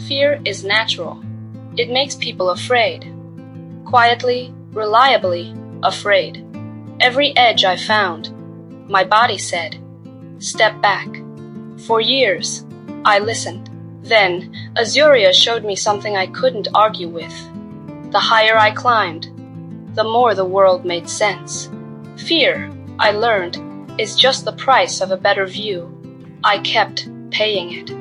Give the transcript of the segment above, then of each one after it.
Fear is natural. It makes people afraid. Quietly, reliably afraid. Every edge I found, my body said, "Step back." For years, I listened. Then, Azuria showed me something I couldn't argue with. The higher I climbed, the more the world made sense. Fear, I learned, is just the price of a better view. I kept paying it.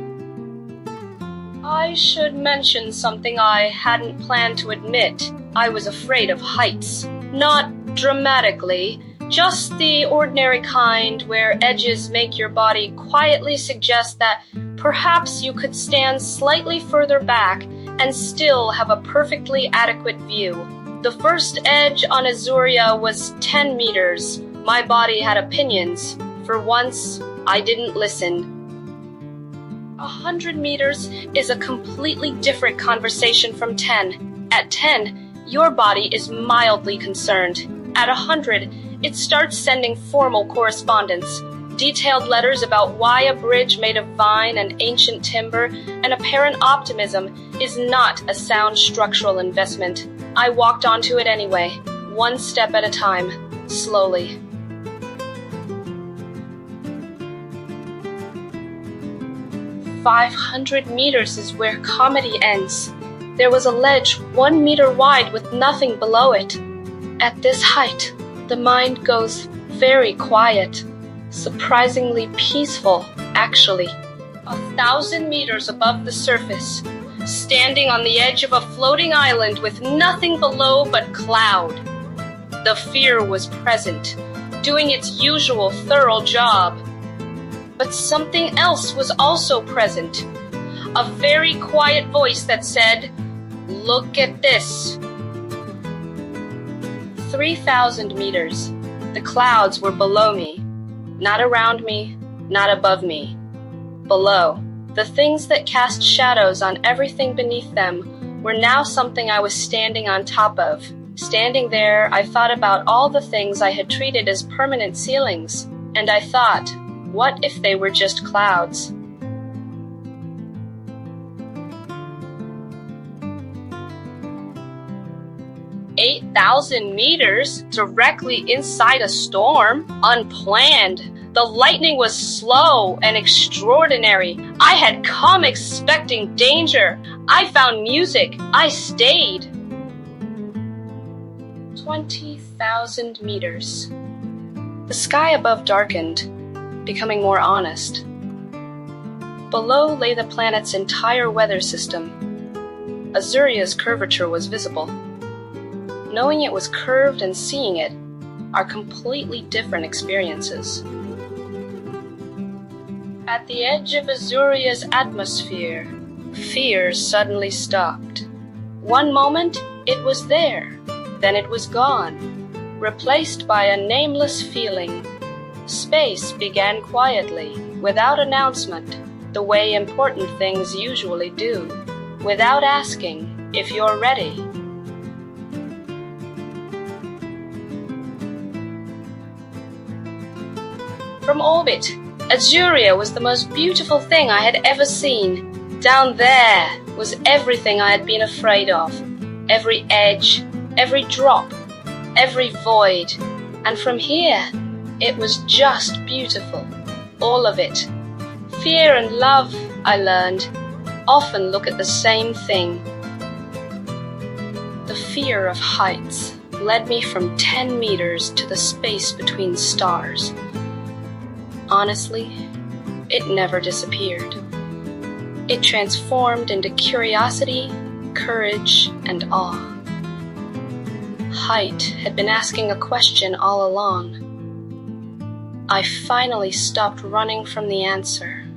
I should mention something I hadn't planned to admit. I was afraid of heights. Not dramatically, just the ordinary kind where edges make your body quietly suggest that perhaps you could stand slightly further back and still have a perfectly adequate view. The first edge on Azuria was 10 meters. My body had opinions. For once, I didn't listen. 100 meters is a completely different conversation from 10. At 10, your body is mildly concerned. At 100, it starts sending formal correspondence, detailed letters about why a bridge made of vine and ancient timber and apparent optimism is not a sound structural investment. I walked onto it anyway, one step at a time, slowly. "500 meters is where comedy ends." There was a ledge 1 meter wide with nothing below it. At this height, the mind goes very quiet, surprisingly peaceful, actually. 1,000 meters above the surface, standing on the edge of a floating island with nothing below but cloud. The fear was present, doing its usual thorough job. But something else was also present. A very quiet voice that said, "Look at this." 3,000 meters. The clouds were below me. Not around me, not above me. Below. The things that cast shadows on everything beneath them were now something I was standing on top of. Standing there, I thought about all the things I had treated as permanent ceilings. And I thought, what if they were just clouds? "8,000 meters directly inside a storm, unplanned. The lightning was slow and extraordinary. I had come expecting danger. I found music. I stayed." 20,000 meters. The sky above darkened, becoming more honest. Below lay the planet's entire weather system. Azuria's curvature was visible. Knowing it was curved and seeing it are completely different experiences. At the edge of Azuria's atmosphere, fear suddenly stopped. One moment, it was there, then it was gone, replaced by a nameless feeling. Space began quietly, without announcement, the way important things usually do, without asking if you're ready. From orbit, Azuria was the most beautiful thing I had ever seen. Down there was everything I had been afraid of. Every edge, every drop, every void. And from here, it was just beautiful. All of it. Fear and love, I learned, often look at the same thing. The fear of heights led me from 10 meters to the space between stars. Honestly, it never disappeared. It transformed into curiosity, courage, and awe. Height had been asking a question all along. I finally stopped running from the answer.